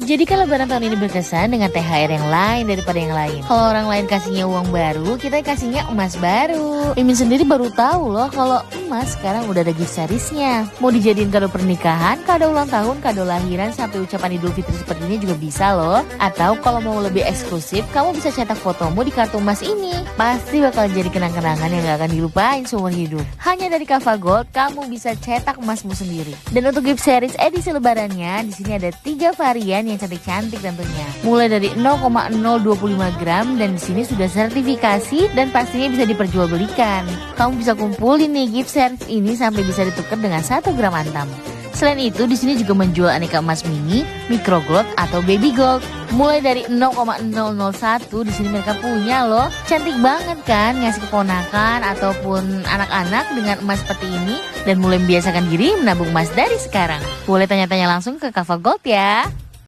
Jadikan lebaran tahun ini berkesan dengan THR yang lain daripada yang lain. Kalau orang lain kasihnya uang baru, kita kasihnya emas baru. Mimin sendiri baru tahu loh kalau emas sekarang udah ada gift seriesnya. Mau dijadiin kado pernikahan, kado ulang tahun, kado lahiran, sampai ucapan Idul Fitri seperti ini juga bisa loh. Atau kalau mau lebih eksklusif, kamu bisa cetak fotomu di kartu emas ini. Pasti bakal jadi kenang-kenangan yang gak akan dilupain seumur hidup. Hanya dari Kava Gold, kamu bisa cetak emasmu sendiri. Dan untuk gift series edisi lebarannya, di sini ada 3 varian yang cantik-cantik tentunya. Mulai dari 0,025 gram dan di sini sudah sertifikasi dan pastinya bisa diperjualbelikan. Kamu bisa kumpulin nih gift series ini sampai bisa ditukar dengan 1 gram antam. Selain itu, di sini juga menjual aneka emas mini, micro gold atau baby gold. Mulai dari 0,001 di sini mereka punya loh. Cantik banget kan ngasih keponakan ataupun anak-anak dengan emas seperti ini dan mulai membiasakan diri menabung emas dari sekarang. Boleh tanya-tanya langsung ke Kava Gold ya.